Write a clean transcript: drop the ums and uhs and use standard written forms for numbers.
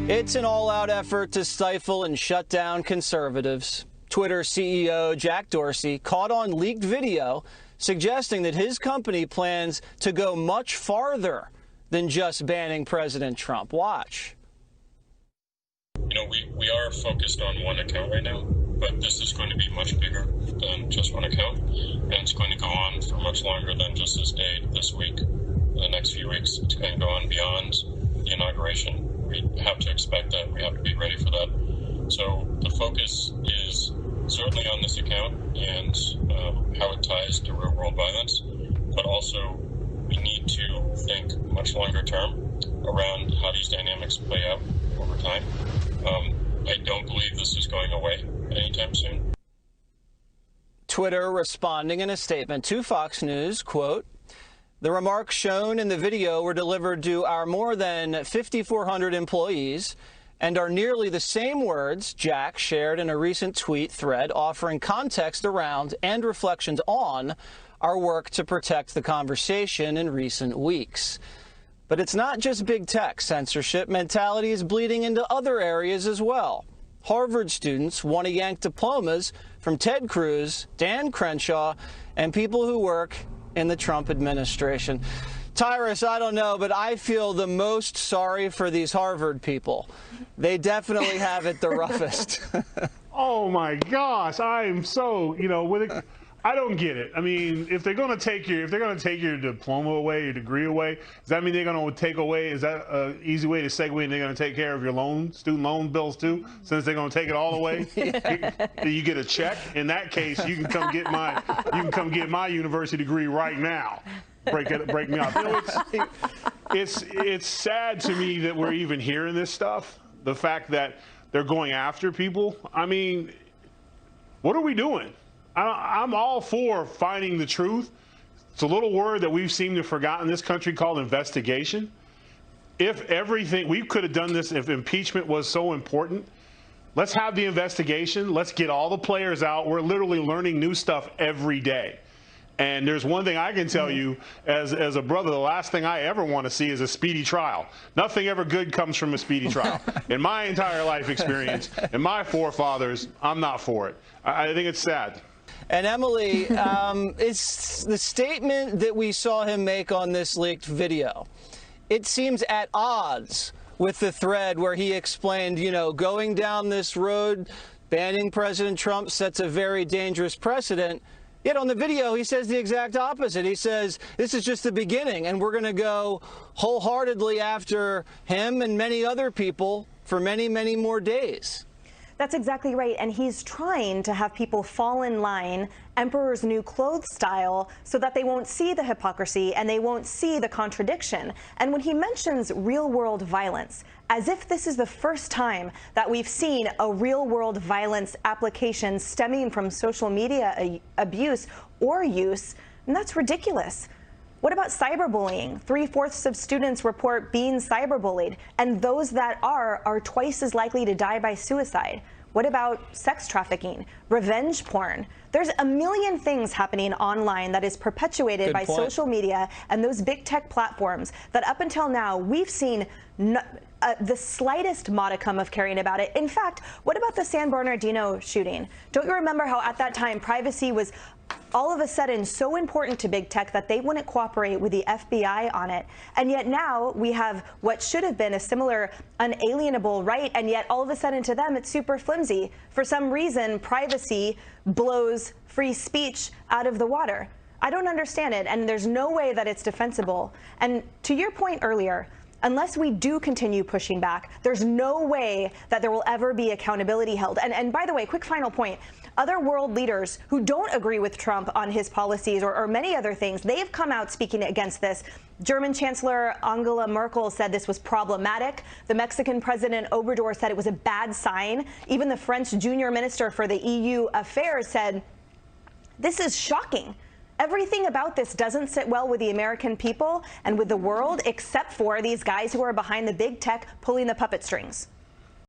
It's an all-out effort to stifle and shut down conservatives. Twitter CEO Jack Dorsey caught on leaked video suggesting that his company plans to go much farther than just banning President Trump. Watch. You know, we are focused on one account right now, but this is going to be much bigger than just one account, and it's going to go on for much longer than just this day, this week, the next few weeks. It's going to go on beyond the inauguration. We have to expect that. We have to be ready for that. So the focus is certainly on this account and how it ties to real-world violence, but also we need to think much longer term around how these dynamics play out over time. I don't believe this is going away anytime soon. Twitter responding in a statement to Fox News, quote, "The remarks shown in the video were delivered to our more than 5,400 employees and are nearly the same words Jack shared in a recent tweet thread offering context around and reflections on our work to protect the conversation in recent weeks." But it's not just big tech. Censorship mentality is bleeding into other areas as well. Harvard students want to yank diplomas from Ted Cruz, Dan Crenshaw, and people who work in the Trump administration. Tyrus, I don't know, but I feel the most sorry for these Harvard people. They definitely have it the roughest. Oh my gosh, I'm so, I don't get it. I mean, if they're going to take your diploma away, your degree away, does that mean they're going to take away? Is that an easy way to segue? And they're going to take care of your student loan bills too, since they're going to take it all away. You get a check. In that case, you can come get my university degree right now. Break me off. It's sad to me that we're even hearing this stuff. The fact that they're going after people. I mean, what are we doing? I'm all for finding the truth. It's a little word that we've seemed to have forgotten in this country called investigation. We could have done this if impeachment was so important. Let's have the investigation. Let's get all the players out. We're literally learning new stuff every day. And there's one thing I can tell you as a brother, the last thing I ever want to see is a speedy trial. Nothing ever good comes from a speedy trial. In my entire life experience, and my forefathers, I'm not for it. I think it's sad. And Emily, it's the statement that we saw him make on this leaked video. It seems at odds with the thread where he explained, going down this road, banning President Trump sets a very dangerous precedent. Yet on the video, he says the exact opposite. He says, this is just the beginning, and we're going to go wholeheartedly after him and many other people for many, many more days. That's exactly right. And he's trying to have people fall in line, emperor's new clothes style, so that they won't see the hypocrisy and they won't see the contradiction. And when he mentions real world violence, as if this is the first time that we've seen a real world violence application stemming from social media abuse or use, and that's ridiculous. What about cyberbullying? 3/4 of students report being cyberbullied, and those that are twice as likely to die by suicide. What about sex trafficking, revenge porn? There's a million things happening online that is perpetuated by social media and those big tech platforms that up until now we've seen the slightest modicum of caring about it. In fact, what about the San Bernardino shooting? Don't you remember how at that time privacy was all of a sudden so important to big tech that they wouldn't cooperate with the FBI on it? And yet now we have what should have been a similar unalienable right, and yet all of a sudden to them it's super flimsy. For some reason, privacy blows free speech out of the water. I don't understand it, and there's no way that it's defensible. And to your point earlier, unless we do continue pushing back, there's no way that there will ever be accountability held. And by the way, quick final point, other world leaders who don't agree with Trump on his policies or many other things, they have come out speaking against this. German Chancellor Angela Merkel said this was problematic. The Mexican President Obrador said it was a bad sign. Even the French junior minister for the EU affairs said, this is shocking. Everything about this doesn't sit well with the American people and with the world, except for these guys who are behind the big tech pulling the puppet strings.